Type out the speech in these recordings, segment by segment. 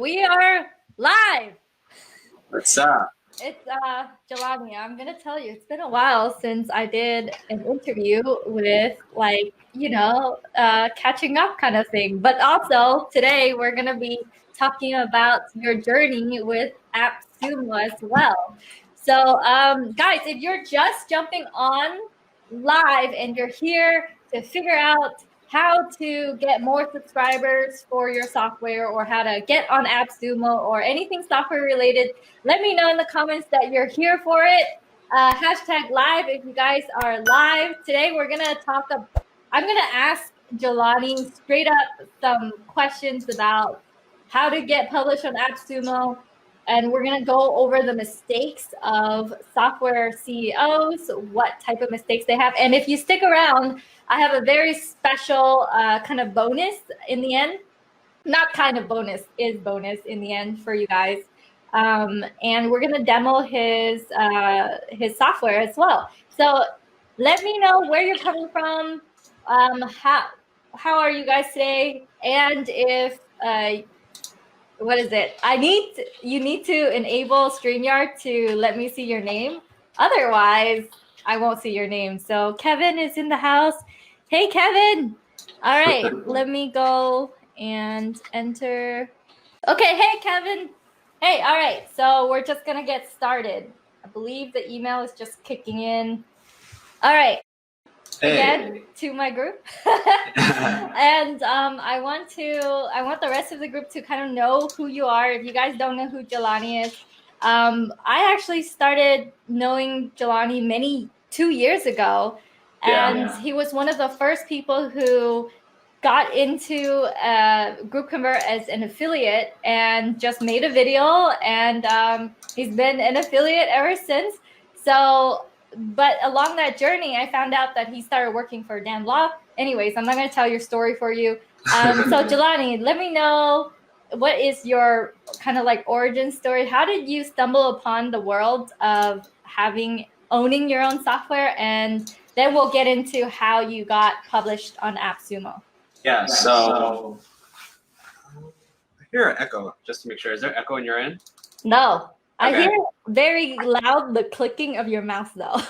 We are live. What's up? It's Jelani. I'm gonna tell you, it's been a while since I did an interview with catching up kind of thing. But also today we're gonna be talking about your journey with Appsumo as well. So guys, if you're just jumping on live and you're here to figure out how to get more subscribers for your software or how to get on Appsumo or anything software related, let me know in the comments that you're here for it. Hashtag live if you guys are live. Today we're gonna I'm gonna ask Jelani straight up some questions about how to get published on Appsumo. And we're gonna go over the mistakes of software CEOs, what type of mistakes they have. And if you stick around, I have a very special kind of bonus in the end. Not kind of bonus, is bonus in the end for you guys. And we're gonna demo his software as well. So let me know where you're coming from. How are you guys today? And if what is it? You need to enable StreamYard to let me see your name. Otherwise, I won't see your name. So Kevin is in the house. Hey, Kevin. All right, let me go and enter. Okay, hey, Kevin. Hey, all right, so we're just gonna get started. I believe the email is just kicking in. All right. Hey. Again to my group. And I want the rest of the group to kind of know who you are. If you guys don't know who Jelani is, I actually started knowing Jelani 2 years ago, and he was one of the first people who got into QuickLinkConvert as an affiliate and just made a video, and he's been an affiliate ever since. So, but along that journey, I found out that he started working for Dan Lok. Anyways, I'm not going to tell your story for you. So Jelani, let me know, what is your kind of like origin story? How did you stumble upon the world of owning your own software? And then we'll get into how you got published on Appsumo. Yeah, so I hear an echo, just to make sure. Is there echo in your end? No. Okay. I hear very loud the clicking of your mouse though.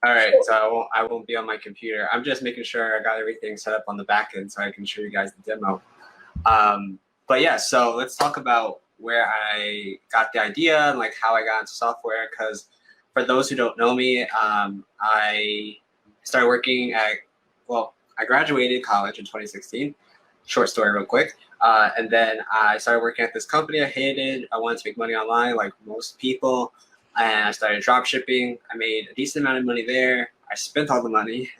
All right, so I won't be on my computer. I'm just making sure I got everything set up on the back end so I can show you guys the demo. But yeah, so let's talk about where I got the idea and like how I got into software. Because for those who don't know me, I started working I graduated college in 2016. Short story real quick. And then I started working at this company I hated. I wanted to make money online like most people. And I started drop shipping. I made a decent amount of money there. I spent all the money.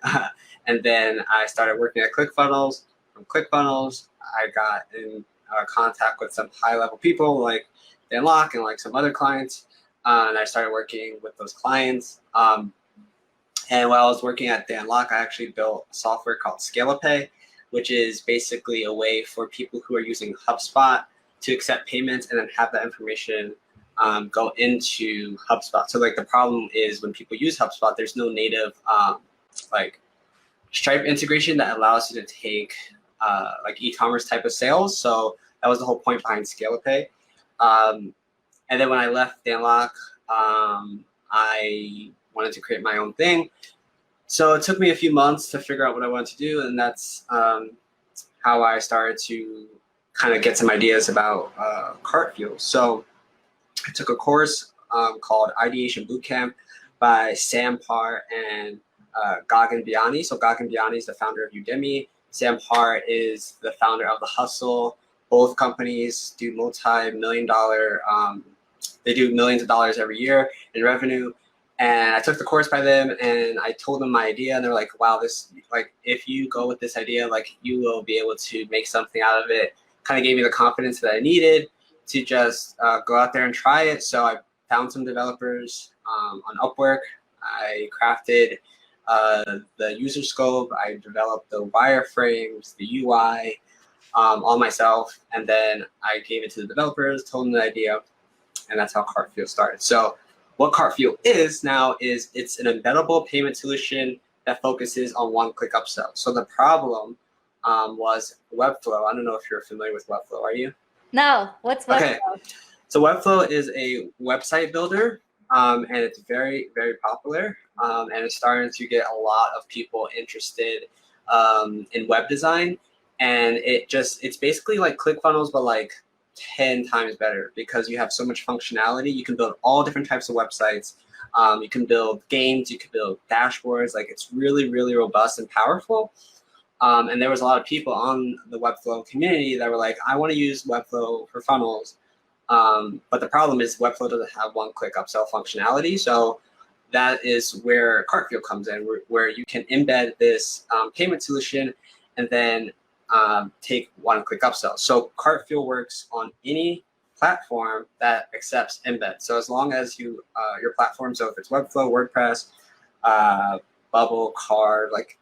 And then I started working at Clickfunnels. From Clickfunnels, I got in contact with some high-level people like Dan Lok and like some other clients. And I started working with those clients. And while I was working at Dan Lok, I actually built software called ScalaPay, which is basically a way for people who are using HubSpot to accept payments and then have that information go into HubSpot. So like the problem is when people use HubSpot, there's no native like Stripe integration that allows you to take like e-commerce type of sales. So that was the whole point behind ScalaPay. And then when I left Dan Lok, I wanted to create my own thing. So it took me a few months to figure out what I wanted to do, and that's how I started to kind of get some ideas about Cartfuel. So I took a course called Ideation Bootcamp by Sam Parr and Gagan Biani. So Gagan Biani is the founder of Udemy. Sam Parr is the founder of The Hustle. Both companies do multi-million-dollar, they do millions of dollars every year in revenue. And I took the course by them and I told them my idea, and they're like, wow, if you go with this idea, like you will be able to make something out of it. Kind of gave me the confidence that I needed to just go out there and try it. So I found some developers on Upwork. I crafted the user scope. I developed the wireframes, the UI all myself. And then I gave it to the developers, told them the idea, and that's how Cartfuel started. So what Cartfuel is now is it's an embeddable payment solution that focuses on one-click upsell. So the problem was Webflow. I don't know if you're familiar with Webflow, are you? No, what's Okay, Webflow? so Webflow is a website builder, and it's very, very popular, and it's starting to get a lot of people interested in web design. And it's basically like ClickFunnels, but like 10 times better because you have so much functionality. You can build all different types of websites. You can build games, you can build dashboards. Like it's really, really robust and powerful. And there was a lot of people on the Webflow community that were like, I want to use Webflow for funnels. But the problem is Webflow doesn't have one-click upsell functionality. So that is where Cartfield comes in, where you can embed this payment solution and then take one-click upsell. So Cartfield works on any platform that accepts embed. So as long as your platform, so if it's Webflow, WordPress, Bubble, Card, like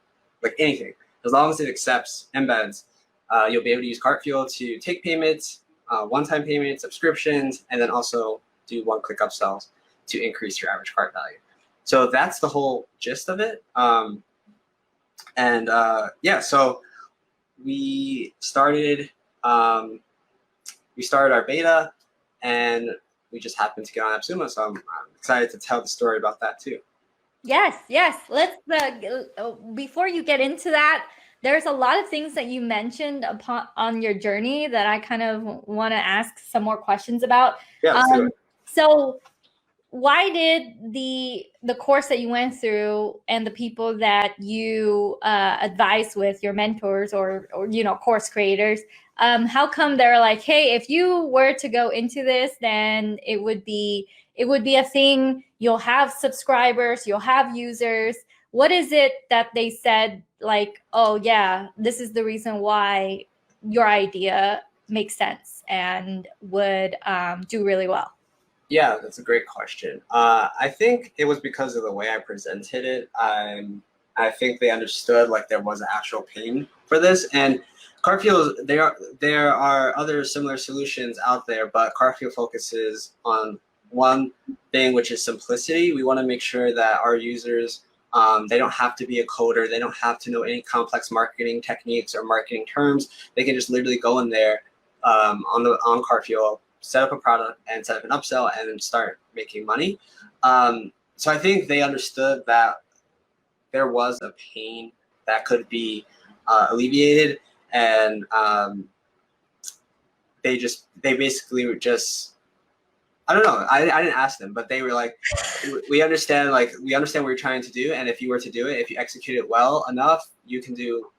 anything, as long as it accepts embeds, you'll be able to use Cartfield to take payments, one-time payments, subscriptions, and then also do one-click upsells to increase your average cart value. So that's the whole gist of it. Yeah, so we started our beta, and we just happened to get on Appsumo, so I'm excited to tell the story about that too. Yes, yes. Let's before you get into that, there's a lot of things that you mentioned on your journey that I kind of want to ask some more questions about. Yeah, let's do it. So why did the course that you went through and the people that you advise with, your mentors or course creators, how come they're like, hey, if you were to go into this, then it would be a thing, you'll have subscribers, you'll have users. What is it that they said, like, oh yeah, this is the reason why your idea makes sense and would do really well? Yeah, that's a great question. I think it was because of the way I presented it. I think they understood like there was an actual pain for this. And Cartfield, there are other similar solutions out there, but Cartfield focuses on one thing, which is simplicity. We want to make sure that our users, they don't have to be a coder. They don't have to know any complex marketing techniques or marketing terms. They can just literally go in there on Cartfield, set up a product and set up an upsell and then start making money. So I think they understood that there was a pain that could be alleviated, and they basically were just, I don't know, I didn't ask them, but they were like, we understand what you're trying to do, and if you were to do it, if you execute it well enough, you can do,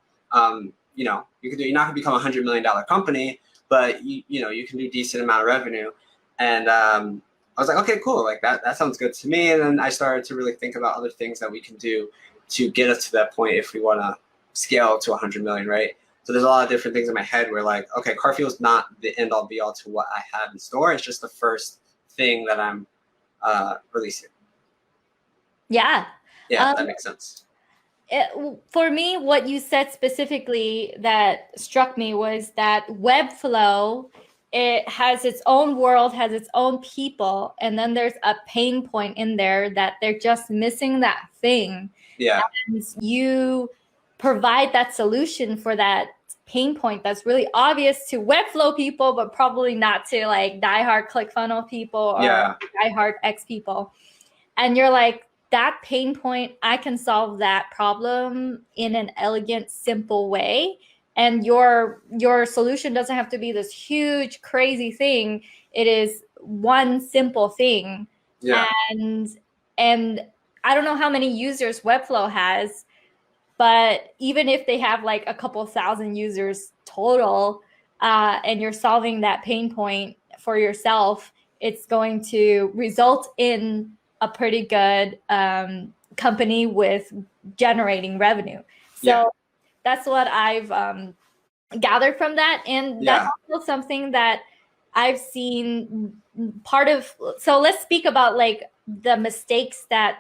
you're not gonna become $100 million company, but you can do a decent amount of revenue. And I was like, okay, cool, like that sounds good to me. And then I started to really think about other things that we can do to get us to that point if we want to scale to 100 million, right? So there's a lot of different things in my head where like, okay, Cartfield's not the end all be all to what I have in store. It's just the first thing that I'm releasing. Yeah. Yeah, that makes sense. For me, what you said specifically that struck me was that Webflow, it has its own world, has its own people, and then there's a pain point in there that they're just missing that thing. Yeah. And you provide that solution for that pain point that's really obvious to Webflow people, but probably not to like diehard ClickFunnels people or diehard X people. And you're like, that pain point, I can solve that problem in an elegant, simple way. And your solution doesn't have to be this huge, crazy thing. It is one simple thing. Yeah. And I don't know how many users Webflow has, but even if they have like a couple thousand users total, and you're solving that pain point for yourself, it's going to result in a pretty good company with generating revenue. So that's what I've gathered from that. And that's also something that I've seen part of. So let's speak about like the mistakes that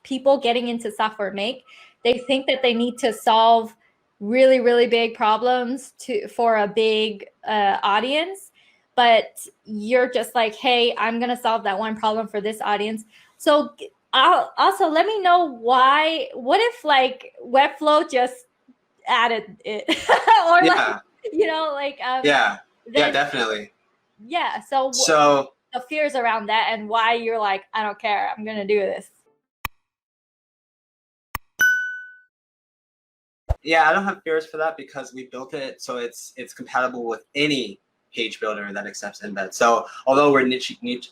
people getting into software make. They think that they need to solve really, really big problems for a big audience. But you're just like, hey, I'm going to solve that one problem for this audience. So also let me know why, what if like Webflow just added it or like, Yeah, definitely. Yeah. So the fears around that and why you're like, I don't care, I'm gonna do this. Yeah, I don't have fears for that because we built it so it's compatible with any page builder that accepts embed. So although we're niching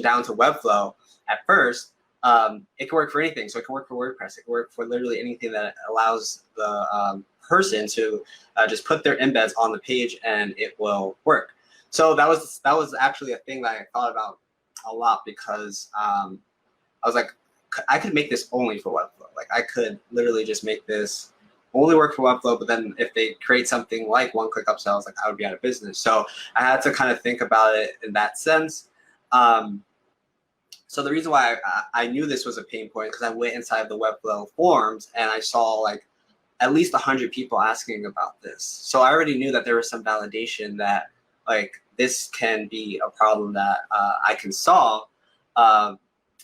down to Webflow at first, it can work for anything. So it can work for WordPress. It can work for literally anything that allows the person to just put their embeds on the page and it will work. So that was actually a thing that I thought about a lot because I was like, I could make this only for Webflow. Like I could literally just make this only work for Webflow, but then if they create something like one-click upsells, like I would be out of business. So I had to kind of think about it in that sense. So the reason why I knew this was a pain point because I went inside the Webflow forums and I saw like at least 100 people asking about this. So I already knew that there was some validation that like this can be a problem that I can solve.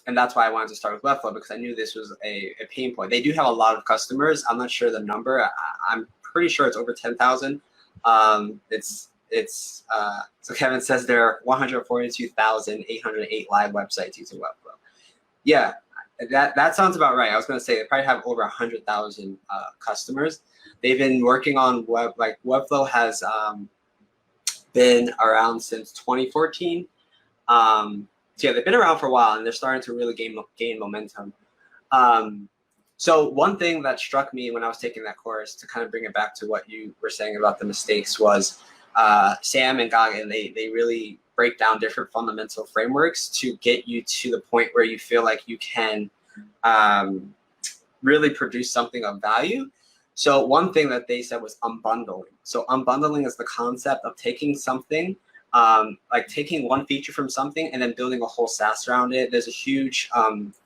And that's why I wanted to start with Webflow because I knew this was a pain point. They do have a lot of customers. I'm not sure the number. I'm pretty sure it's over 10,000. So Kevin says there are 142,808 live websites using Webflow. Yeah, that sounds about right. I was going to say they probably have over 100,000 customers. They've been working on Webflow has been around since 2014. So yeah, they've been around for a while and they're starting to really gain momentum. So one thing that struck me when I was taking that course, to kind of bring it back to what you were saying about the mistakes, was Sam and Goggin, they really break down different fundamental frameworks to get you to the point where you feel like you can really produce something of value. So one thing that they said was unbundling. So unbundling is the concept of taking something, like taking one feature from something and then building a whole SaaS around it. There's a huge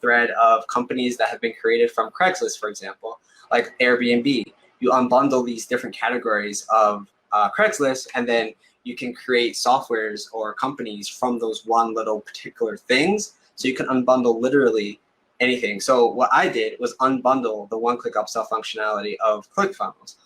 thread of companies that have been created from Craigslist, for example, like Airbnb. You unbundle these different categories of Craigslist, and then you can create softwares or companies from those one little particular things. So you can unbundle literally anything. So what I did was unbundle the one-click upsell functionality of ClickFunnels.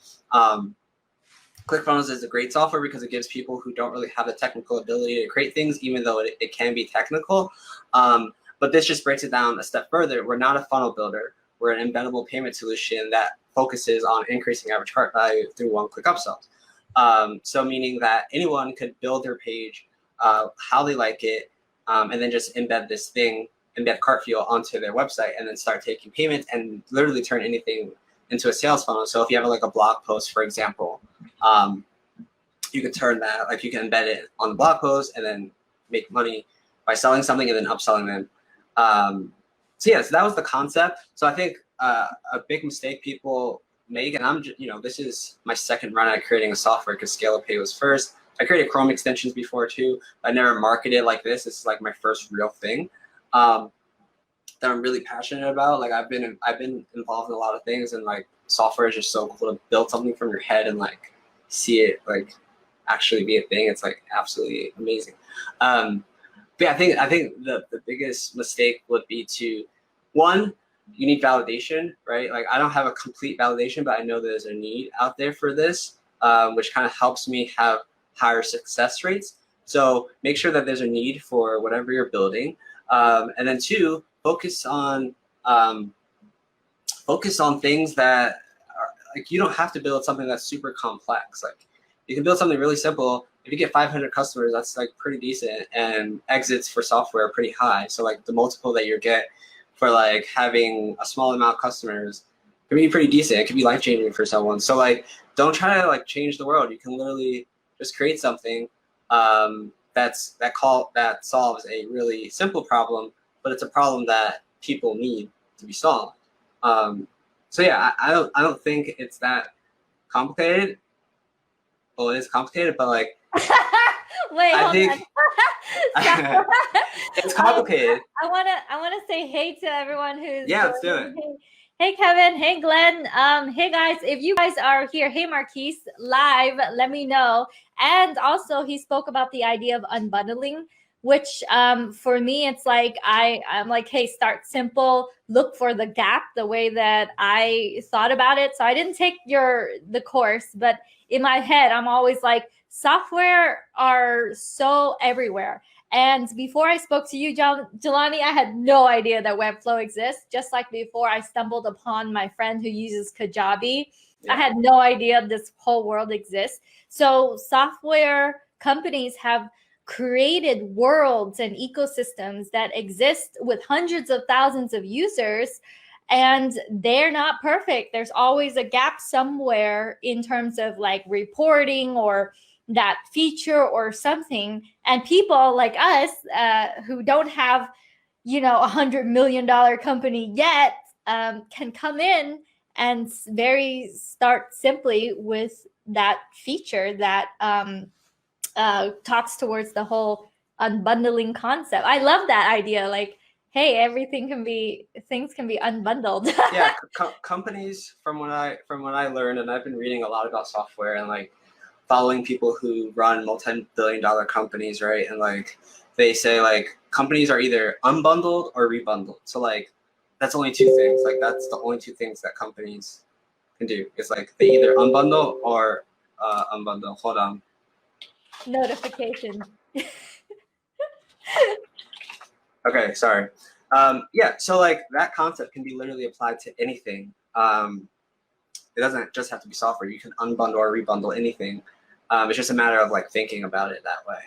ClickFunnels is a great software because it gives people who don't really have the technical ability to create things, even though it can be technical. But this just breaks it down a step further. We're not a funnel builder. We're an embeddable payment solution that focuses on increasing average cart value through one-click upsells. So meaning that anyone could build their page how they like it, and then just embed this thing, embed cart fuel onto their website, and then start taking payments and literally turn anything into a sales funnel. So if you have like a blog post, for example, you could turn that, like you can embed it on the blog post and then make money by selling something and then upselling them. So yeah, so that was the concept. So I think a big mistake people make, and this is my second run at creating a software because ScalaPay was first. I created Chrome extensions before too. I never marketed like this. This is like my first real thing that I'm really passionate about. Like I've been involved in a lot of things, and like software is just so cool to build something from your head and like see it like actually be a thing. It's like absolutely amazing. But yeah, I think the biggest mistake would be to, one, you need validation, right? Like I don't have a complete validation, but I know there's a need out there for this, which kind of helps me have higher success rates. So make sure that there's a need for whatever you're building. And then two, focus on things that are, like, you don't have to build something that's super complex. Like you can build something really simple. If you get 500 customers, that's like pretty decent, and exits for software are pretty high. So like the multiple that you get for like having a small amount of customers can be pretty decent. It can be life-changing for someone. So like don't try to like change the world. You can literally just create something that solves a really simple problem, but it's a problem that people need to be solved. So yeah, I don't think it's that complicated. Well, it is complicated, but like Wait, I think it's complicated. I wanna say hey to everyone who's let's do it. Hey Kevin, hey Glenn, hey guys, if you guys are here, hey Marquise, live, let me know. And also he spoke about the idea of unbundling, which for me it's like I'm like, hey, start simple, look for the gap, the way that I thought about it. So I didn't take the course, but in my head I'm always like, software are so everywhere. And before I spoke to you, Jelani, I had no idea that Webflow exists. Just like before I stumbled upon my friend who uses Kajabi, I had no idea this whole world exists. So software companies have created worlds and ecosystems that exist with hundreds of thousands of users, and they're not perfect. There's always a gap somewhere in terms of like reporting or that feature or something. And people like us who don't have, you know, $100 million company yet can come in and start simply with that feature that talks towards the whole unbundling concept. I love that idea. Like, hey, things can be unbundled. Yeah, companies, from what I learned, and I've been reading a lot about software and like following people who run multi-billion-dollar companies, right? And like they say like companies are either unbundled or rebundled. So like that's only two things. Like that's the only two things that companies can do. It's like they either unbundle or unbundle. Hold on. Notification. Okay, sorry. Yeah, so like that concept can be literally applied to anything. It doesn't just have to be software. You can unbundle or rebundle anything. It's just a matter of like thinking about it that way.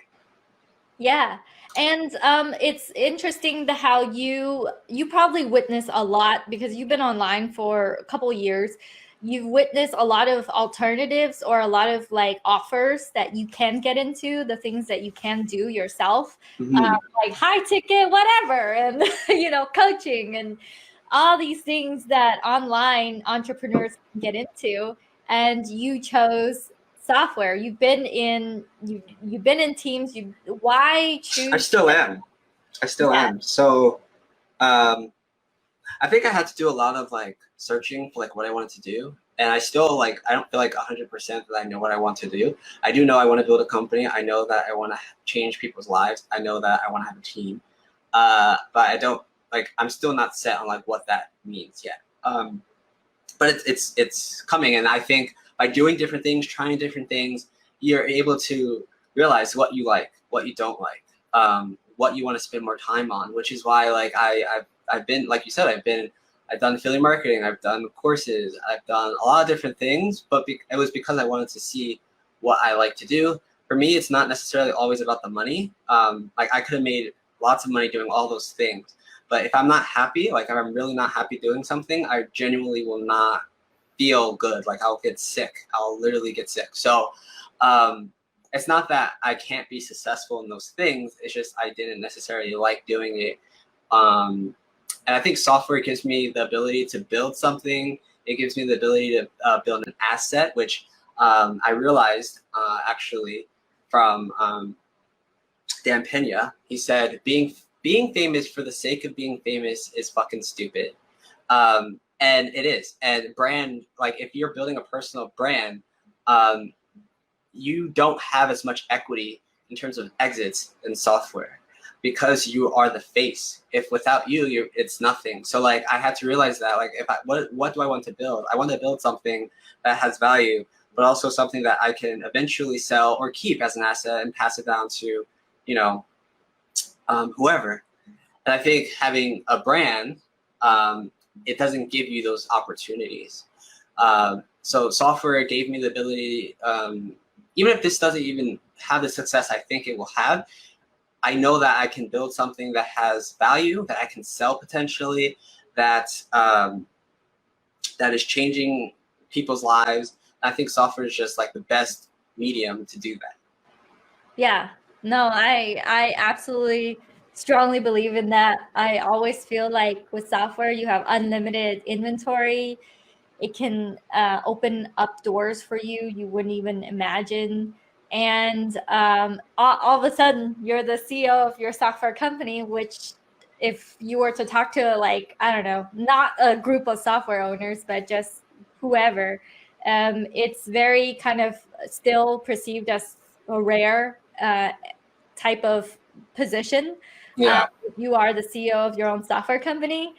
Yeah. And it's interesting how you probably witness a lot because you've been online for a couple of years. You've witnessed a lot of alternatives or a lot of like offers that you can get into, the things that you can do yourself, like high ticket, whatever, and you know, coaching and all these things that online entrepreneurs can get into. And you chose software. You've been in teams. Why choose? I still am. So I think I had to do a lot of like searching for like what I wanted to do. And I still like, I don't feel like 100% that I know what I want to do. I do know I want to build a company. I know that I want to change people's lives. I know that I want to have a team. But I don't like, I'm still not set on like what that means yet. But it's coming. And I think by doing different things, trying different things, you're able to realize what you like, what you don't like, what you want to spend more time on, which is why like I've been, like you said, I've done affiliate marketing, I've done courses, I've done a lot of different things, but it was because I wanted to see what I like to do. For me, it's not necessarily always about the money. Like I could have made lots of money doing all those things, but if I'm not happy, like if I'm really not happy doing something, I genuinely will not feel good. Like I'll get sick. I'll literally get sick. So it's not that I can't be successful in those things. It's just I didn't necessarily like doing it. And I think software gives me the ability to build something. It gives me the ability to build an asset, which I realized actually from Dan Pena. He said, being famous for the sake of being famous is fucking stupid. And it is. And brand, like if you're building a personal brand, you don't have as much equity in terms of exits in software, because you are the face. If without you, it's nothing. So like I had to realize that like what do I want to build? I want to build something that has value, but also something that I can eventually sell or keep as an asset and pass it down to, you know, whoever. And I think having a brand, it doesn't give you those opportunities. So software gave me the ability, even if this doesn't even have the success I think it will have, I know that I can build something that has value, that I can sell potentially, that that is changing people's lives. I think software is just like the best medium to do that. Yeah, no, I absolutely strongly believe in that. I always feel like with software, you have unlimited inventory. It can open up doors for you wouldn't even imagine. And all of a sudden, you're the CEO of your software company, which if you were to talk to like, I don't know, not a group of software owners, but just whoever, it's very kind of still perceived as a rare type of position. Yeah. You are the CEO of your own software company.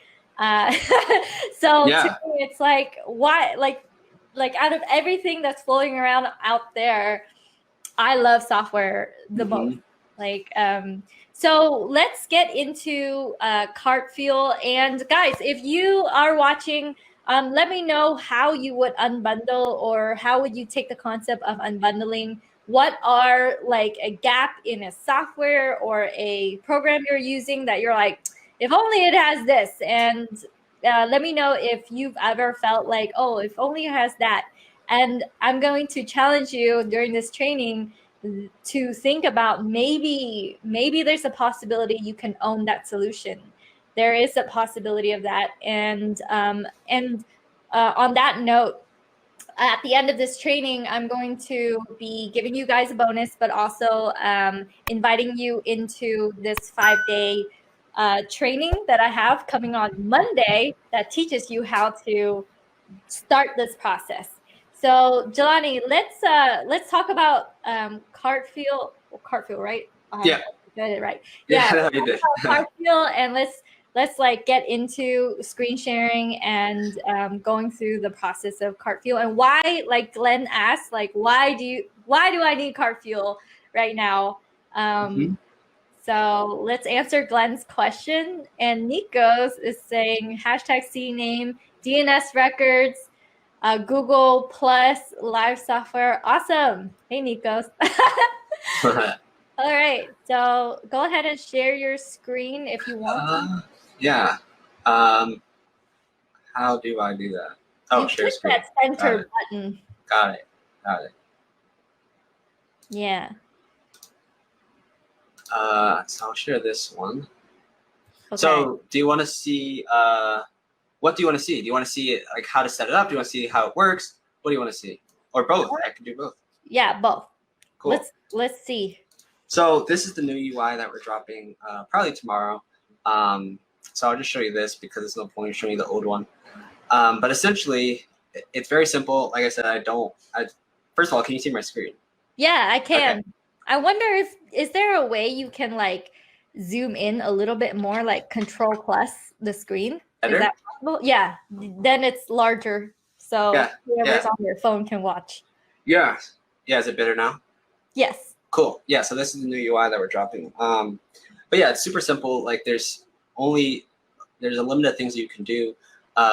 So Yeah. to me, it's like, why, like out of everything that's floating around out there, I love software the most. Like, so let's get into Cartfuel. And guys, if you are watching, let me know how you would unbundle, or how would you take the concept of unbundling. What are like a gap in a software or a program you're using that you're like, if only it has this. And let me know if you've ever felt like, oh, if only it has that. And I'm going to challenge you during this training to think about maybe there's a possibility you can own that solution. There is a possibility of that. And on that note, at the end of this training, I'm going to be giving you guys a bonus, but also inviting you into this 5-day training that I have coming on Monday that teaches you how to start this process. So Jelani, let's talk about Cartfuel, right? Yeah. Got it right. Yeah, Yeah, you did. Cartfuel, and let's like get into screen sharing and going through the process of Cartfuel, and why, like Glenn asked, like why do I need Cartfuel right now? So let's answer Glenn's question. And Nikos is saying #CNAME, DNS records, Google Plus, live software. Awesome. Hey, Nikos. All right. So go ahead and share your screen if you want. Yeah. How do I do that? Oh, you share click screen. that center button. Got it. Yeah. So I'll share this one. Okay. So do you want to see, what do you want to see? Do you want to see like how to set it up? Do you want to see how it works? What do you want to see? Or both? I can do both. Yeah, both. Cool. Let's see. So this is the new UI that we're dropping probably tomorrow. So I'll just show you this because there's no point in showing you the old one. But essentially, it's very simple. Like I said, first of all, can you see my screen? Yeah, I can. Okay. I wonder is there a way you can like zoom in a little bit more, like Control plus the screen? Better? Is that possible? Yeah, then it's larger, so whoever's on their phone can watch. Yeah. Yeah, is it better now? Yes. Cool. Yeah, so this is the new UI that we're dropping. But yeah, it's super simple. Like there's a limited things you can do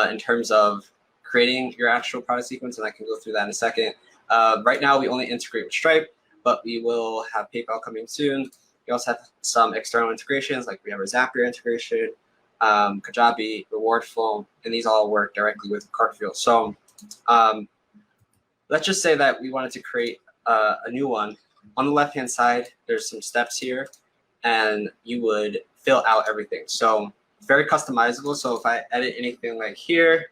in terms of creating your actual product sequence, and I can go through that in a second. Right now, we only integrate with Stripe, but we will have PayPal coming soon. We also have some external integrations, like we have a Zapier integration, Kajabi, Reward Flow, and these all work directly with Cartfuel. So let's just say that we wanted to create a new one. On the left-hand side, there's some steps here, and you would fill out everything. So very customizable. So if I edit anything like here,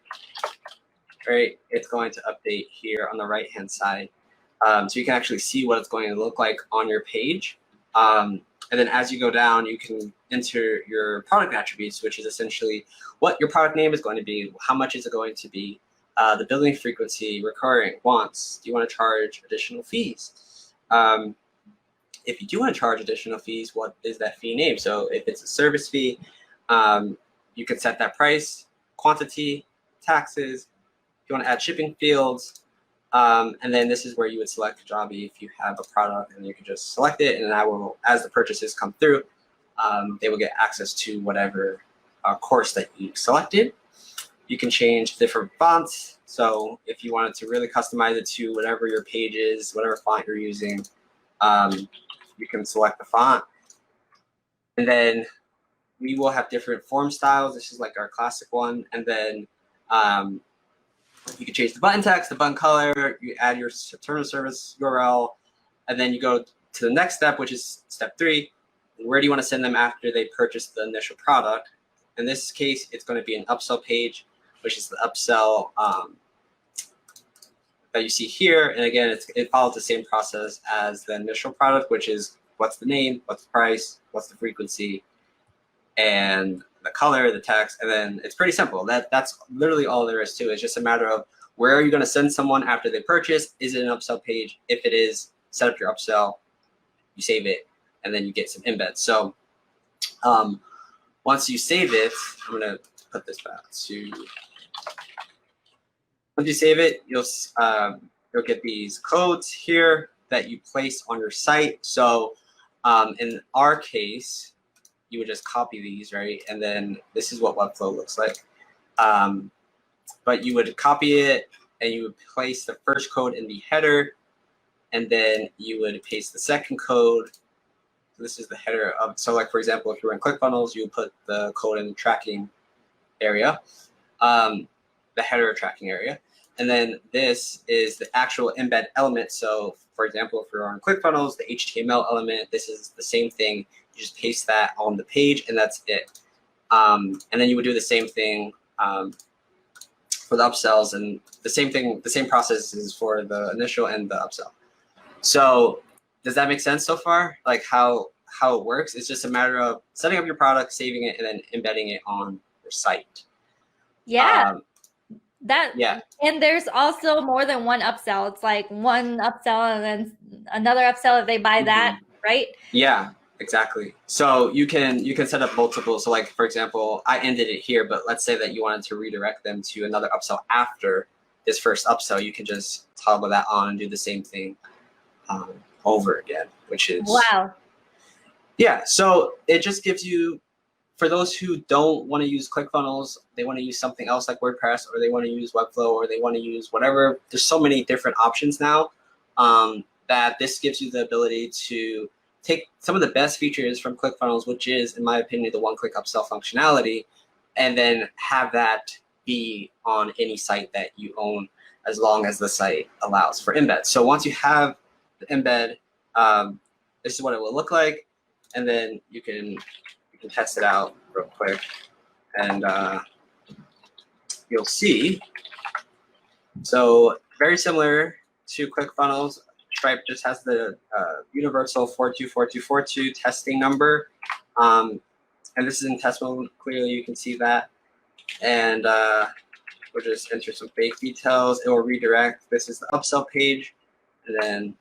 right, it's going to update here on the right-hand side. So you can actually see what it's going to look like on your page. And then as you go down, you can enter your product attributes, which is essentially what your product name is going to be, how much is it going to be, the billing frequency, recurring, wants, do you want to charge additional fees? If you do want to charge additional fees, what is that fee name? So if it's a service fee, you can set that price, quantity, taxes, if you want to add shipping fields, and then this is where you would select Kajabi if you have a product, and you can just select it, and I will, as the purchases come through, they will get access to whatever course that you selected. You can change different fonts. So if you wanted to really customize it to whatever your page is, whatever font you're using, you can select the font. And then we will have different form styles. This is like our classic one. And then you can change the button text, the button color, you add your terms of service URL, and then you go to the next step, which is step 3. Where do you want to send them after they purchase the initial product? In this case, it's going to be an upsell page, which is the upsell that you see here. And again, it follows the same process as the initial product, which is what's the name, what's the price, what's the frequency, and the color, the text, and then it's pretty simple. That's literally all there is to it. It's just a matter of where are you going to send someone after they purchase? Is it an upsell page? If it is, set up your upsell, you save it, and then you get some embeds. So once you save it, I'm going to put this back to. Once you save it, you'll get these codes here that you place on your site. So in our case, you would just copy these, right? And then this is what Webflow looks like. But you would copy it and you would place the first code in the header, and then you would paste the second code. So this is the header of, so like for example, if you're in ClickFunnels, you would put the code in the tracking area, the header tracking area. And then this is the actual embed element. So for example, if you're on ClickFunnels, the HTML element, this is the same thing. You just paste that on the page and that's it. And then you would do the same thing for the upsells, and the same process is for the initial and the upsell. So does that make sense so far? Like how it works? It's just a matter of setting up your product, saving it, and then embedding it on your site. Yeah. Yeah. And there's also more than one upsell. It's like one upsell and then another upsell if they buy that, right? Yeah, exactly. So you can set up multiple. So like for example, I ended it here, but let's say that you wanted to redirect them to another upsell after this first upsell. You can just toggle that on and do the same thing over again, which is wow. Yeah. So it just gives you, for those who don't want to use ClickFunnels, they want to use something else like WordPress, or they want to use Webflow, or they want to use whatever. There's so many different options now that this gives you the ability to take some of the best features from ClickFunnels, which is, in my opinion, the one-click upsell functionality, and then have that be on any site that you own, as long as the site allows for embed. So once you have the embed, this is what it will look like, and then you can test it out real quick, and you'll see. So very similar to ClickFunnels, Stripe just has the universal 424242 testing number, and this is in test mode. Clearly, you can see that, and we'll just enter some fake details. It will redirect. This is the upsell page, and then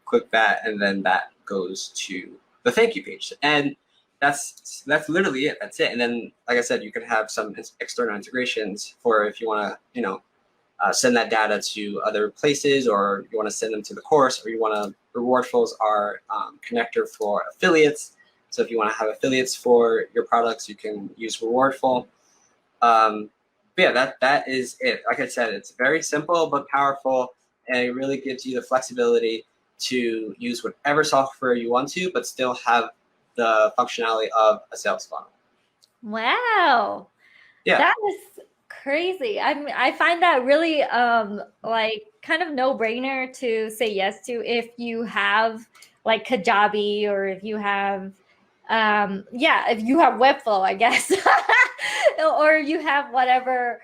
click that, and then that goes to the thank you page, and that's literally it. That's it. And then, like I said, you can have some external integrations for if you want to, send that data to other places, or you want to send them to the course, or you want to. Reward flows are connector for affiliates. So if you want to have affiliates for your products, you can use reward flow. But yeah, that is it. Like I said, it's very simple but powerful, and it really gives you the flexibility to use whatever software you want to, but still have the functionality of a sales funnel. Wow. Yeah. That is crazy. I find that really like kind of no-brainer to say yes to if you have like Kajabi, or if you have if you have Webflow, I guess. Or you have whatever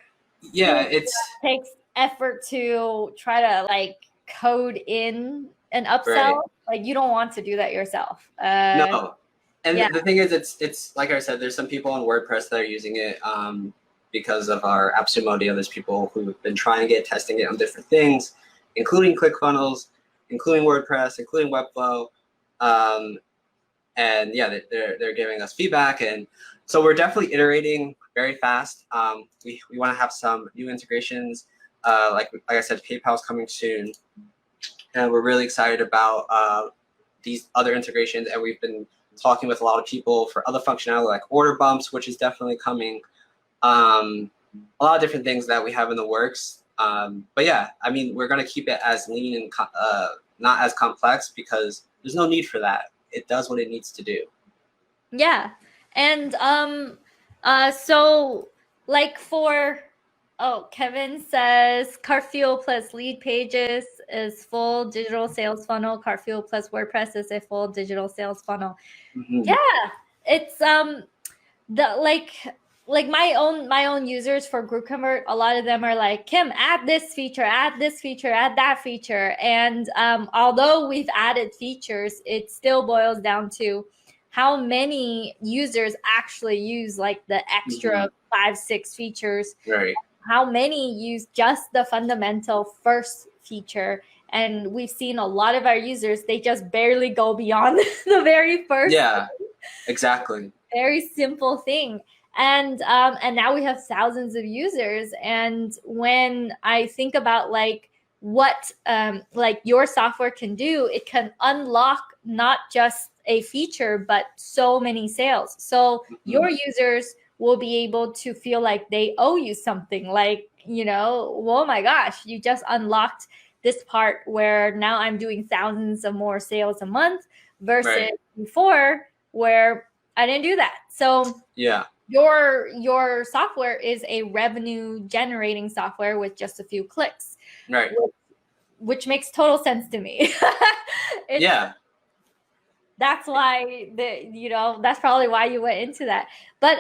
it takes effort to try to like code in an upsell. Right. Like you don't want to do that yourself. No. And the thing is, it's like I said, there's some people on WordPress that are using it because of our Appsumo deal. There's people who've been trying it, testing it on different things, including ClickFunnels, including WordPress, including Webflow. And yeah, they're giving us feedback. And so we're definitely iterating very fast. We want to have some new integrations. Like I said, PayPal's coming soon. And we're really excited about these other integrations. And we've been talking with a lot of people for other functionality like order bumps, which is definitely coming. A lot of different things that we have in the works. But yeah, I mean, we're going to keep it as lean and not as complex, because there's no need for that. It does what it needs to do. Yeah. And so like for Kevin says Cartfuel plus lead pages is full digital sales funnel. Cartfuel plus WordPress is a full digital sales funnel. Yeah, it's like my own users for GroupConvert. A lot of them are like, Kim, add this feature, add that feature. And although we've added features, it still boils down to how many users actually use like the extra 5-6 features. Right. How many use just the fundamental first feature. And we've seen a lot of our users, they just barely go beyond the very first. Yeah, exactly. Very simple thing. And now we have thousands of users. And when I think about like what like your software can do. It can unlock not just a feature, but so many sales. So your users will be able to feel like they owe you something, like, you know, oh my gosh, you just unlocked this part where now I'm doing thousands of more sales a month versus before where I didn't do that. So yeah, your software is a revenue generating software with just a few clicks, right, which makes total sense to me. yeah. That's why that's probably why you went into that. But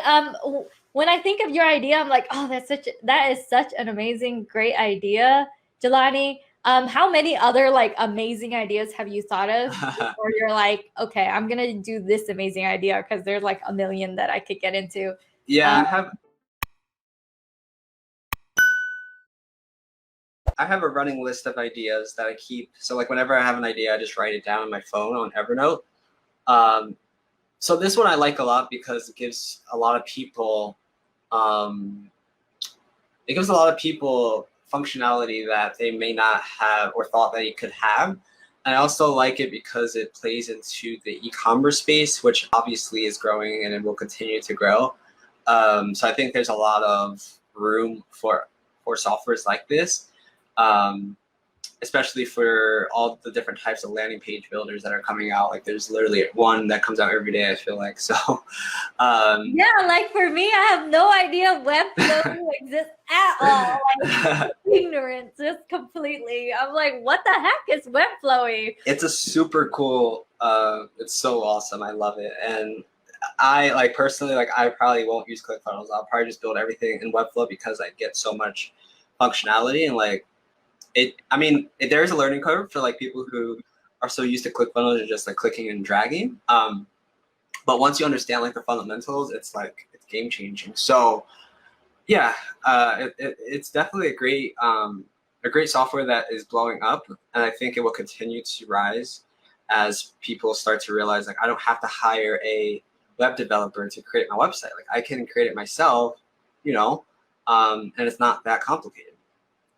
when I think of your idea, I'm like, oh, that is such an amazing, great idea, Jelani. How many other like amazing ideas have you thought of? Or you're like, okay, I'm gonna do this amazing idea because there's like a million that I could get into. Yeah, I have a running list of ideas that I keep. So like whenever I have an idea, I just write it down on my phone on Evernote. So this one I like a lot because it gives a lot of people, functionality that they may not have or thought that you could have. And I also like it because it plays into the e-commerce space, which obviously is growing and it will continue to grow. So I think there's a lot of room for softwares like this. Especially for all the different types of landing page builders that are coming out. Like there's literally one that comes out every day, I feel like. So yeah, like for me, I have no idea Webflow exists at all. Like ignorant, just completely. I'm like, what the heck is Webflowy? It's a super cool, it's so awesome. I love it. And I like personally, like I probably won't use ClickFunnels. I'll probably just build everything in Webflow because I get so much functionality and like there is a learning curve for like people who are so used to ClickFunnels and just like clicking and dragging. But once you understand like the fundamentals, it's game changing. So yeah, it's definitely a great software that is blowing up, and I think it will continue to rise as people start to realize like I don't have to hire a web developer to create my website. Like I can create it myself, and it's not that complicated.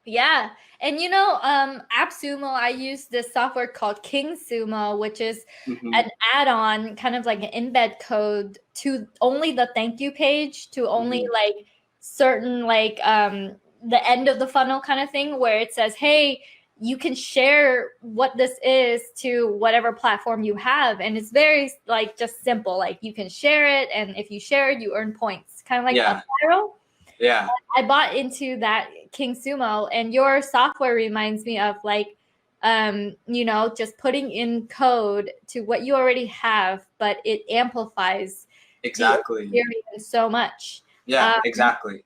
Yeah. And Appsumo, I use this software called KingSumo, which is an add-on, kind of like an embed code to only the thank you page, to only like certain like the end of the funnel kind of thing, where it says, hey, you can share what this is to whatever platform you have. And it's very like just simple. Like you can share it, and if you share it, you earn points. Kind of like a viral. Yeah. I bought into that KingSumo, and your software reminds me of like, just putting in code to what you already have, but it amplifies exactly the experience so much. Yeah, exactly.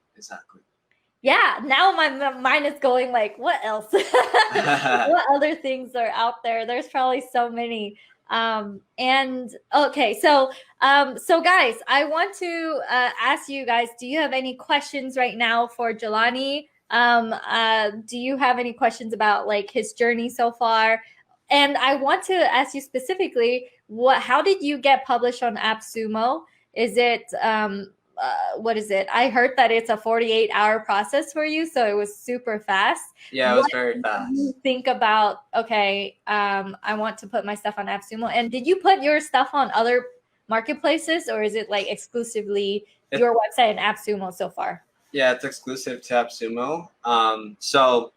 Yeah, now my mind is going like, what else? What other things are out there? There's probably so many. And okay, so guys, I want to ask you guys, do you have any questions right now for Jelani? Do you have any questions about like his journey so far? And I want to ask you specifically, how did you get published on Appsumo? Is it what is it? I heard that it's a 48-hour process for you, so it was super fast. Yeah, it was very fast. You think about, okay, I want to put my stuff on Appsumo. And did you put your stuff on other marketplaces, or is it like exclusively your website and Appsumo so far? Yeah, it's exclusive to Appsumo. So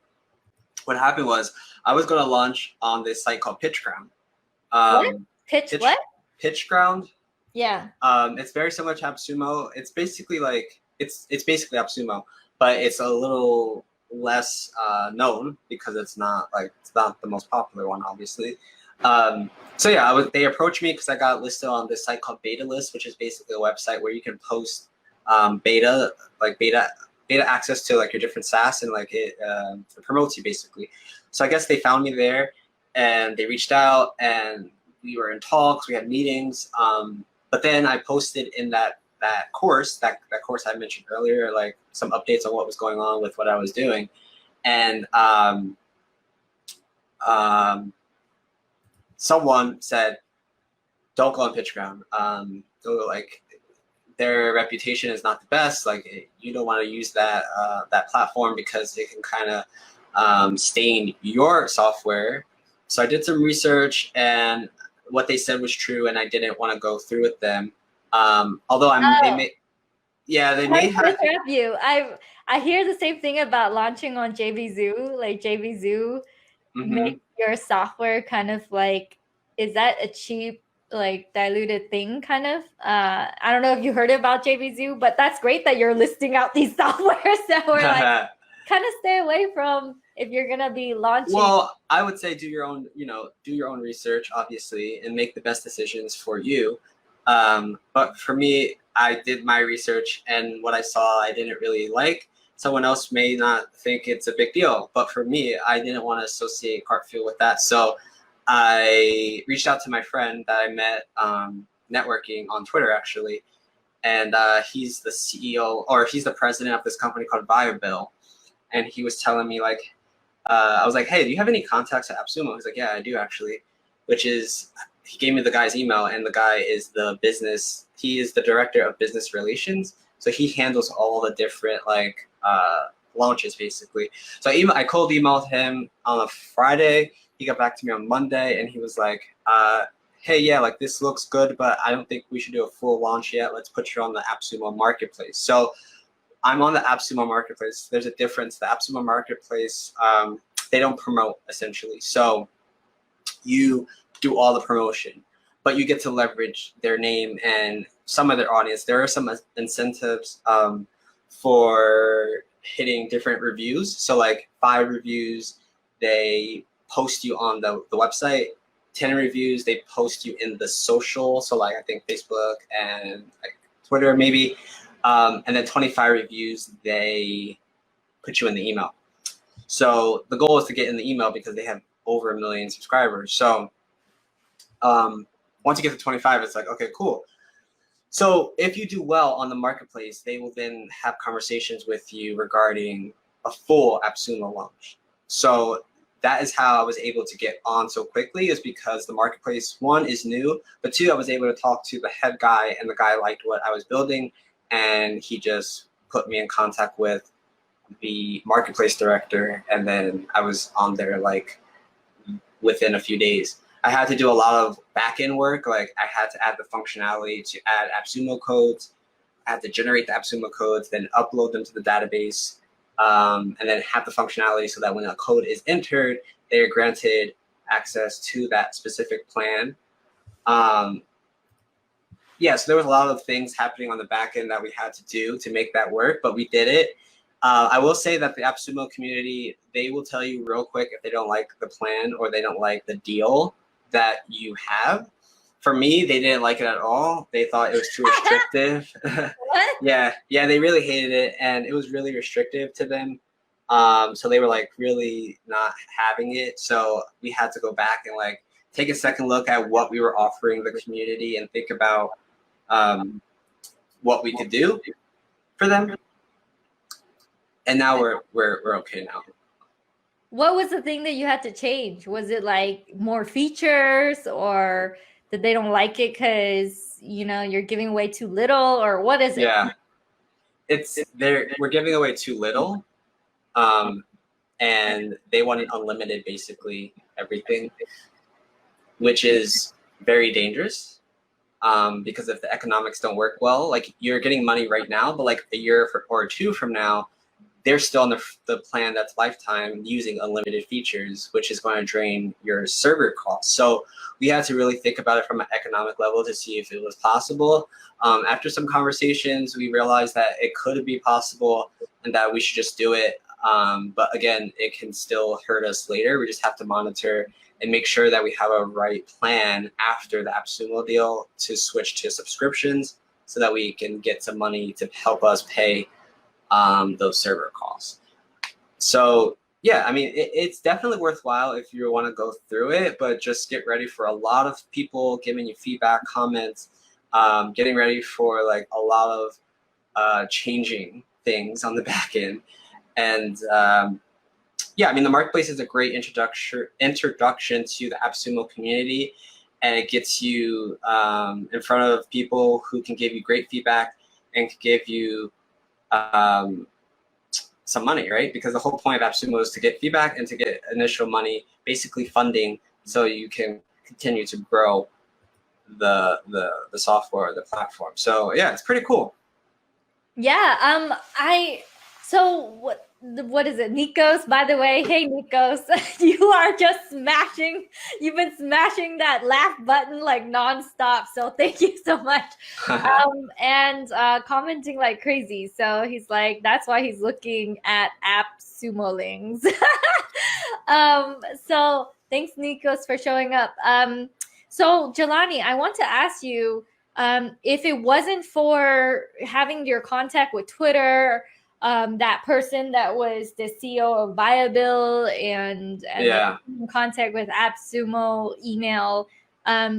what happened was I was going to launch on this site called PitchGround. What? PitchGround. Yeah. It's very similar to Appsumo. It's basically like it's basically Appsumo, but it's a little less known because it's not the most popular one, obviously. So yeah, they approached me because I got listed on this site called Beta List, which is basically a website where you can post beta access to like your different SaaS, and like it promotes you basically. So I guess they found me there, and they reached out, and we were in talks. We had meetings. But then I posted in that course I mentioned earlier, like some updates on what was going on with what I was doing, and someone said, "Don't go on PitchGround. Like their reputation is not the best. Like you don't want to use that platform because it can kind of stain your software. So I did some research, and what they said was true, and I didn't want to go through with them. Although they may, yeah, they may have. Interrupt you. I hear the same thing about launching on Jvzoo. Like Jvzoo make your software kind of like, is that a cheap, like diluted thing kind of? I don't know if you heard about Jvzoo, but that's great that you're listing out these softwares that were like kind of stay away from if you're gonna be launching. Well, I would say do your own, do your own research, obviously, and make the best decisions for you. But for me, I did my research, and what I saw I didn't really like. Someone else may not think it's a big deal, but for me, I didn't want to associate Cartfield with that. So I reached out to my friend that I met networking on Twitter, actually, and he's the CEO, or he's the president of this company called Viabill, and he was telling me like, I was like, hey, do you have any contacts at Appsumo? He's like, yeah, I do actually, which is, he gave me the guy's email, and the guy is he is the director of business relations. So he handles all the different like launches basically. So I cold emailed him on a Friday. He got back to me on Monday, and he was like, hey, yeah, like this looks good, but I don't think we should do a full launch yet. Let's put you on the Appsumo marketplace. So I'm on the Appsumo marketplace. There's a difference. The Appsumo marketplace, they don't promote essentially. So you do all the promotion, but you get to leverage their name and some of their audience. There are some incentives for hitting different reviews. So like 5 reviews, they post you on the website. 10 reviews, they post you in the social. So like I think Facebook and like Twitter maybe. And then 25 reviews, they put you in the email. So the goal is to get in the email because they have over 1 million subscribers. So once you get to 25, it's like, okay, cool. So if you do well on the marketplace, they will then have conversations with you regarding a full Appsumo launch. So that is how I was able to get on so quickly, is because the marketplace, 1, is new, but 2, I was able to talk to the head guy, and the guy liked what I was building, and he just put me in contact with the marketplace director, and then I was on there like within a few days. I had to do a lot of back-end work. Like I had to add the functionality to add Appsumo codes. I had to generate the Appsumo codes, then upload them to the database, and then have the functionality so that when a code is entered, they are granted access to that specific plan. Yeah, so there was a lot of things happening on the back end that we had to do to make that work, but we did it. I will say that the Appsumo community, they will tell you real quick if they don't like the plan or they don't like the deal that you have. For me, they didn't like it at all. They thought it was too restrictive. What? Yeah, they really hated it, and it was really restrictive to them. So they were like really not having it. So we had to go back and like take a second look at what we were offering the community and think about what we could do for them. And now we're okay now. What was the thing that you had to change? Was it like more features, or that they don't like it because you're giving away too little, or what is it? Yeah, we're giving away too little, and they wanted unlimited, basically everything, which is very dangerous. Because if the economics don't work well, like you're getting money right now, but like a year or 2 from now, they're still on the plan that's lifetime using unlimited features, which is going to drain your server costs. So we had to really think about it from an economic level to see if it was possible. After some conversations, we realized that it could be possible and that we should just do it. But again, it can still hurt us later. We just have to monitor and make sure that we have a right plan after the Appsumo deal to switch to subscriptions so that we can get some money to help us pay those server costs. So yeah, I mean, it's definitely worthwhile if you want to go through it, but just get ready for a lot of people giving you feedback, comments, getting ready for like a lot of changing things on the back end. And yeah, I mean, the marketplace is a great introduction to the Appsumo community, and it gets you in front of people who can give you great feedback and can give you some money, right? Because the whole point of Appsumo is to get feedback and to get initial money, basically funding, so you can continue to grow the software, the platform. So yeah, it's pretty cool. Yeah. So what is it? Nikos, by the way. Hey Nikos, you are just smashing. You've been smashing that laugh button like nonstop. So thank you so much. And commenting like crazy. So he's like, that's why he's looking at Appsumolings. So thanks Nikos for showing up. So Jelani, I want to ask you, if it wasn't for having your contact with Twitter, that person that was the CEO of Viabil, and in contact with Appsumo, email,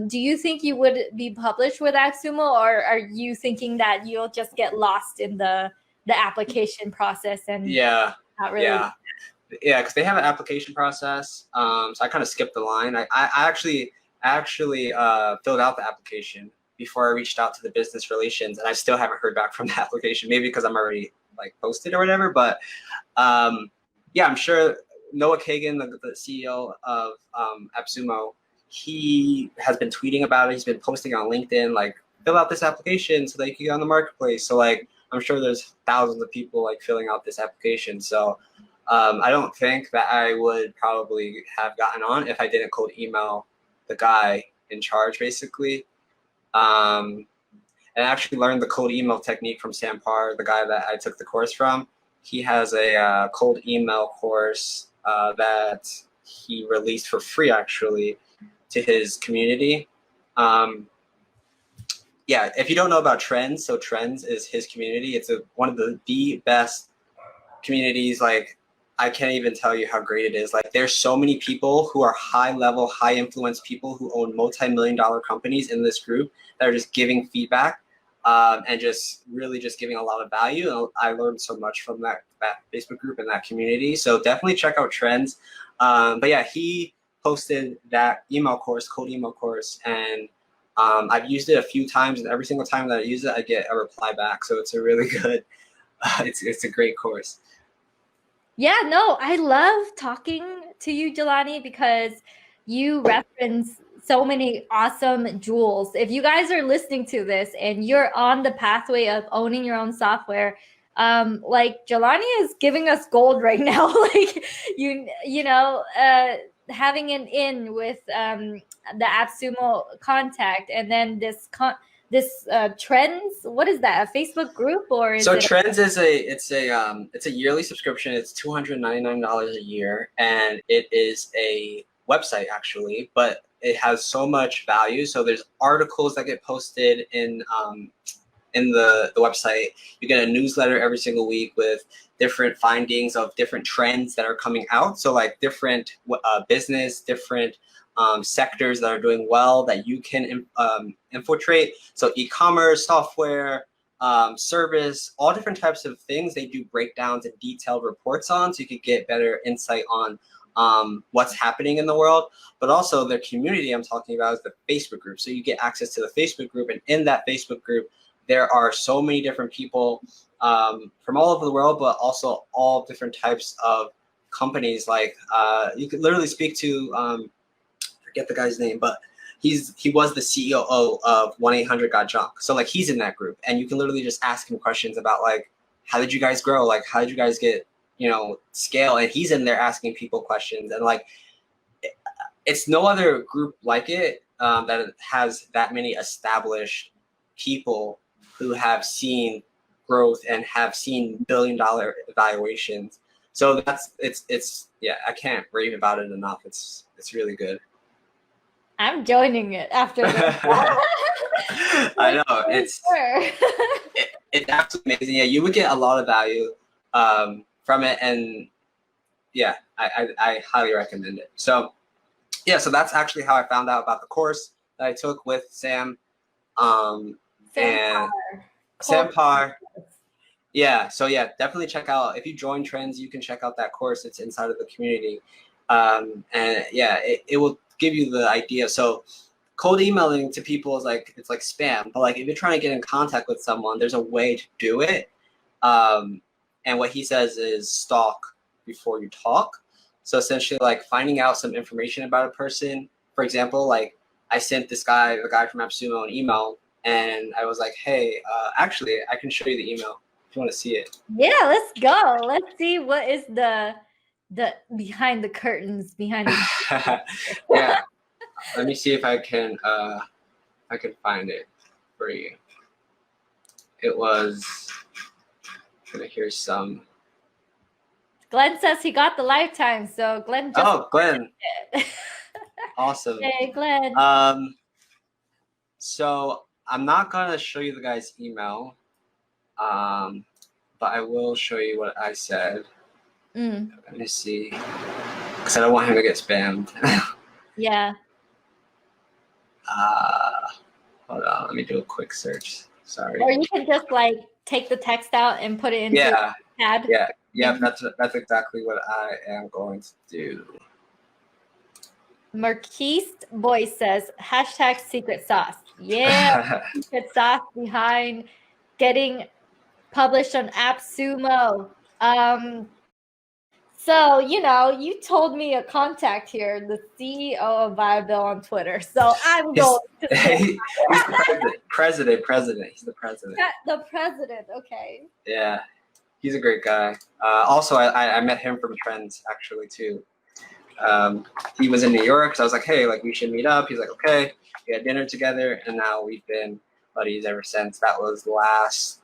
do you think you would be published with Appsumo, or are you thinking that you'll just get lost in the application process and not really? Yeah, because they have an application process. So I kind of skipped the line. I actually filled out the application before I reached out to the business relations, and I still haven't heard back from the application. Maybe because I'm already like posted or whatever. But yeah, I'm sure Noah Kagan, the CEO of Appsumo, he has been tweeting about it. He's been posting on LinkedIn, like, fill out this application so that you can get on the marketplace. So like, I'm sure there's thousands of people like filling out this application. So I don't think that I would probably have gotten on if I didn't cold email the guy in charge, basically. And I actually learned the cold email technique from Sam Parr, the guy that I took the course from. He has a cold email course that he released for free, actually, to his community. Yeah, if you don't know about Trends, so Trends is his community. It's one of the best communities. Like, I can't even tell you how great it is. Like, there's so many people who are high-level, high-influence people who own multi-million-dollar companies in this group that are just giving feedback and just really just giving a lot of value. And I learned so much from that Facebook group and that community. So definitely check out Trends. But yeah, he posted that email course, cold email course, and I've used it a few times, and every single time that I use it, I get a reply back. So it's a really good, it's a great course. Yeah, no, I love talking to you, Jelani, because you reference so many awesome jewels. If you guys are listening to this and you're on the pathway of owning your own software, like Jelani is giving us gold right now. Like you know, having an in with the Appsumo contact, and then this Trends, what is that, a Facebook group, or is it? Trends is it's a yearly subscription. It's $299 a year, and it is a website actually, but it has so much value. So there's articles that get posted in the website. You get a newsletter every single week with different findings of different trends that are coming out. So like different business, different sectors that are doing well that you can infiltrate. So e-commerce, software, service, all different types of things. They do breakdowns and detailed reports on, so you could get better insight on what's happening in the world. But also their community I'm talking about is the Facebook group. So you get access to the Facebook group, and in that Facebook group, there are so many different people from all over the world, but also all different types of companies. Like you could literally speak to, forget the guy's name, but he was the CEO of 1-800-GOT-JUNK. So like he's in that group, and you can literally just ask him questions about like, how did you guys grow? Like, how did you guys get, scale? And he's in there asking people questions, and like, it's no other group like it that has that many established people who have seen growth and have seen billion-dollar evaluations. So it's yeah, I can't rave about it enough. It's really good. I'm joining it after this. I know, it's absolutely amazing. Yeah, you would get a lot of value from it, and yeah, I highly recommend it. So yeah, so that's actually how I found out about the course that I took with Sam. Sam Parr. Yeah, so yeah, definitely check out, if you join Trends, you can check out that course. It's inside of the community. And yeah, it will give you the idea. So cold emailing to people is like, it's like spam, but like if you're trying to get in contact with someone, there's a way to do it. And what he says is stalk before you talk. So essentially, like finding out some information about a person. For example, like I sent this guy, the guy from Appsumo, an email, and I was like, hey, actually, I can show you the email if you want to see it. Yeah, let's go. Let's see what is the behind the curtains, behind the Yeah. Let me see if I can find it for you. It was here's some. Glenn says he got the lifetime, so Glenn just Glenn. Awesome. Hey, Glenn. So I'm not gonna show you the guy's email, but I will show you what I said. Let me see, because I don't want him to get spammed. Yeah. Hold on, let me do a quick search. Sorry. Or you can just like take the text out and put it into a pad. Yeah, that's exactly what I am going to do. Marquise Boy says, hashtag secret sauce. Yeah, secret sauce behind getting published on Appsumo. So, you told me a contact here, the CEO of Viabil on Twitter. So I'm going to say he's president. He's the president. The president, okay. Yeah, he's a great guy. Also, I met him from Trends, actually, too. He was in New York, so I was like, hey, like we should meet up. He's like, okay. We had dinner together, and now we've been buddies ever since. That was last,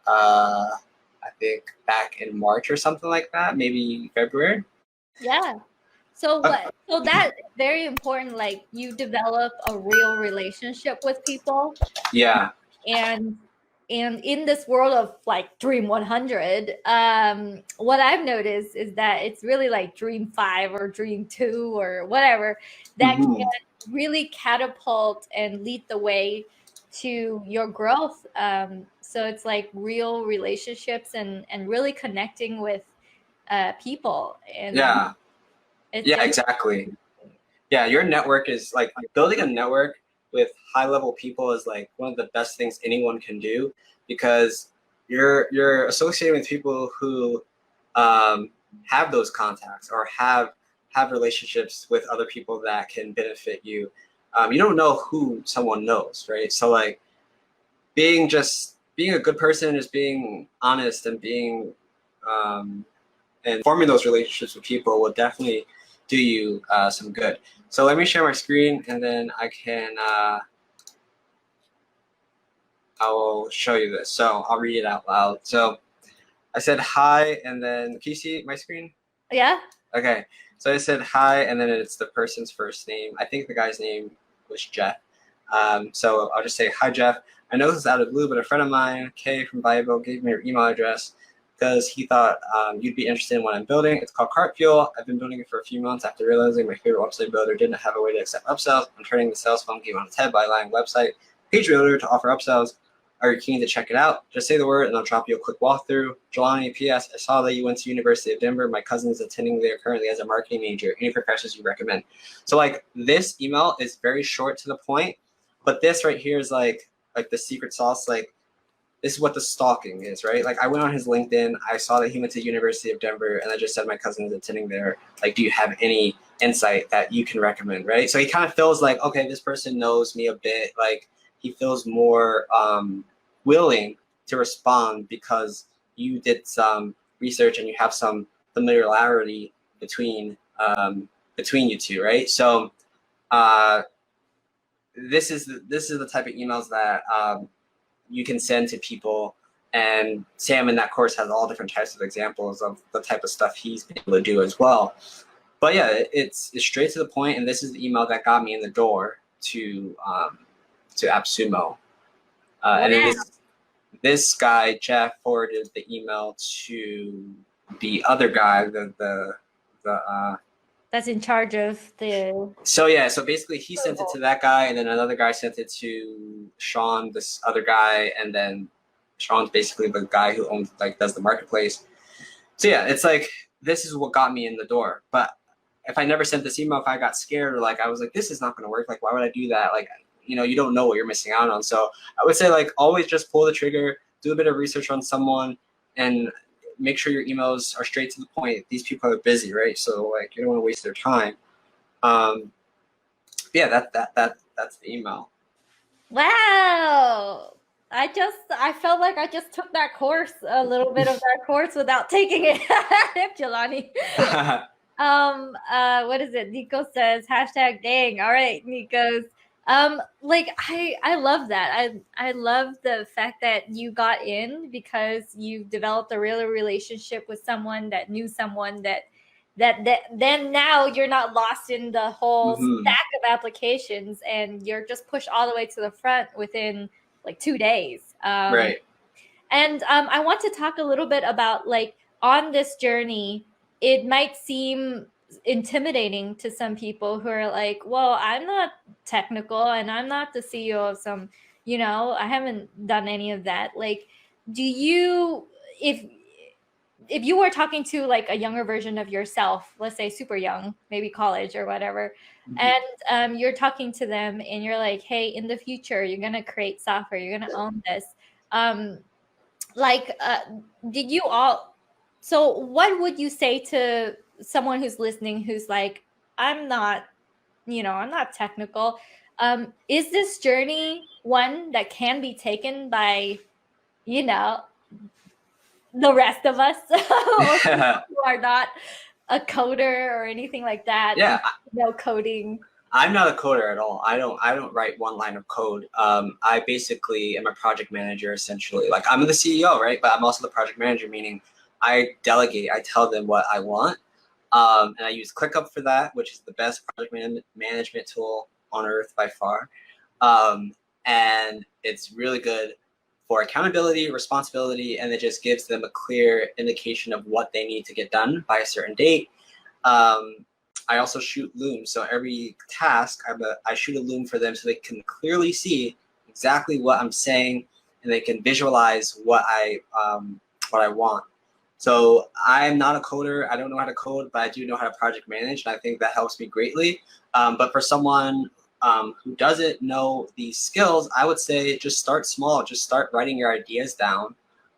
I think, back in March or something like that, maybe February. Yeah. So so that's very important. Like you develop a real relationship with people. Yeah. And in this world of like Dream 100, what I've noticed is that it's really like Dream 5 or Dream 2 or whatever that can really catapult and lead the way to your growth. So it's like real relationships and really connecting with people. And yeah, exactly. Yeah, your network is like building a network with high-level people is like one of the best things anyone can do, because you're associating with people who have those contacts or have relationships with other people that can benefit you. You don't know who someone knows, right? So like being a good person is being honest and being and forming those relationships with people will definitely do you some good. So let me share my screen, and then I can I will show you this. So I'll read it out loud. So I said hi, and then can you see my screen? Yeah. Okay. So I said hi, and then it's the person's first name. I think the guy's name was Jeff. So I'll just say, hi, Jeff. I know this is out of the blue, but a friend of mine, Kay from Viabil, gave me your email address because he thought you'd be interested in what I'm building. It's called Cart Fuel. I've been building it for a few months after realizing my favorite website builder didn't have a way to accept upsells. I'm turning the sales phone game on its head by allowing website page builder to offer upsells. Are you keen to check it out? Just say the word and I'll drop you a quick walkthrough. Jelani, P.S. I saw that you went to University of Denver. My cousin is attending there currently as a marketing major. Any professors you recommend? So like this email is very short to the point, but this right here is like the secret sauce. Like this is what the stalking is, right? Like I went on his LinkedIn. I saw that he went to University of Denver, and I just said my cousin is attending there. Like, do you have any insight that you can recommend, right? So he kind of feels like, okay, this person knows me a bit. Like he feels more willing to respond because you did some research and you have some familiarity between you two, right? So this is the type of emails that you can send to people, and Sam in that course has all different types of examples of the type of stuff he's been able to do as well. But yeah, it's straight to the point, and this is the email that got me in the door to Appsumo. And then this guy, Jeff, forwarded the email to the other guy, the that's in charge of the. So yeah, so basically he sent it to that guy, and then another guy sent it to Sean, this other guy, and then Sean's basically the guy who owns does the marketplace. So yeah, it's like this is what got me in the door. But if I never sent this email, if I got scared or I was like, this is not going to work, why would I do that? You don't know what you're missing out on. So I would say always just pull the trigger, do a bit of research on someone, and make sure your emails are straight to the point. These people are busy, right? So like you don't want to waste their time. Yeah, that's the email. Wow. I felt like I just took that course, a little bit of that course without taking it. Jelani. What is it? Nico says hashtag dang. All right, Nico's. Like I love that. I love the fact that you got in because you developed a real relationship with someone that knew someone that then now you're not lost in the whole stack of applications and you're just pushed all the way to the front within like 2 days. Right. And I want to talk a little bit about like on this journey, it might seem intimidating to some people who are like, well, I'm not technical and I'm not the CEO of some, I haven't done any of that. Like, do you, if you were talking to like a younger version of yourself, let's say super young, maybe college or whatever, and you're talking to them and you're like, hey, in the future, you're going to create software, you're going to own this. Like, did you all, so what would you say to someone who's listening who's like, I'm not, I'm not technical. Is this journey one that can be taken by, the rest of us who are not a coder or anything like that? Yeah. No coding. I'm not a coder at all. I don't write one line of code. I basically am a project manager essentially. Like I'm the CEO, right? But I'm also the project manager, meaning I delegate. I tell them what I want, and I use ClickUp for that, which is the best project management tool on earth by far. And it's really good for accountability, responsibility, and it just gives them a clear indication of what they need to get done by a certain date. I also shoot looms, so every task I shoot a loom for them so they can clearly see exactly what I'm saying and they can visualize what I want. So I'm not a coder. I don't know how to code, but I do know how to project manage, and I think that helps me greatly. But for someone who doesn't know these skills, I would say just start small. Just start writing your ideas down.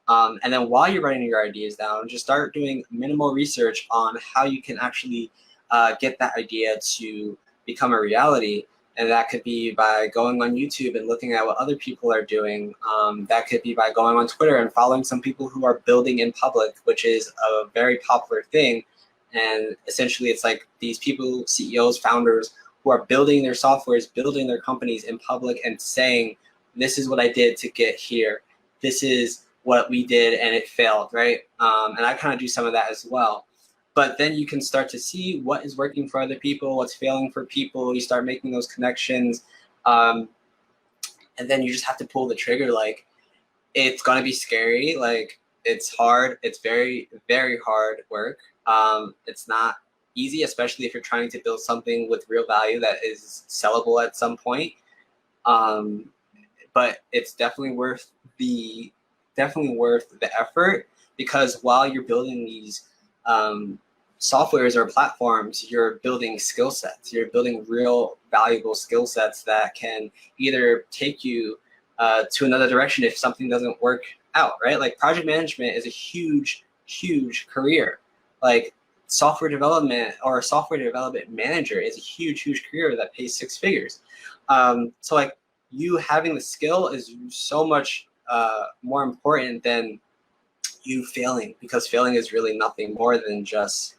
And then while you're writing your ideas down, just start doing minimal research on how you can actually get that idea to become a reality. And that could be by going on YouTube and looking at what other people are doing. That could be by going on Twitter and following some people who are building in public, which is a very popular thing. And essentially it's like these people, CEOs, founders, who are building their softwares, building their companies in public and saying, this is what I did to get here. This is what we did and it failed, right? And I kind of do some of that as well. But then you can start to see what is working for other people, what's failing for people. You start making those connections. And then you just have to pull the trigger. Like, it's going to be scary. Like, it's hard. It's very, very hard work. It's not easy, especially if you're trying to build something with real value that is sellable at some point. But it's definitely worth the effort, because while you're building these softwares or platforms, you're building skill sets. You're building real valuable skill sets that can either take you to another direction if something doesn't work out, right? Like project management is a huge, huge career. Like software development or a software development manager is a huge, huge career that pays 6 figures. So like you having the skill is so much more important than you failing, because failing is really nothing more than just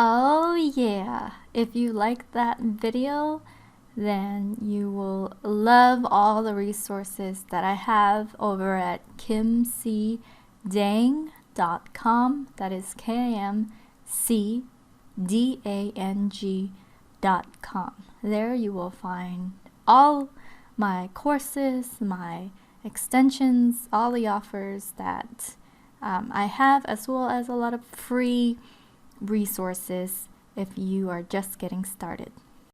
Oh yeah, if you like that video, then you will love all the resources that I have over at kimcdang.com. That is KIMCDANG.com. There you will find all my courses, my extensions, all the offers that I have, as well as a lot of free resources if you are just getting started.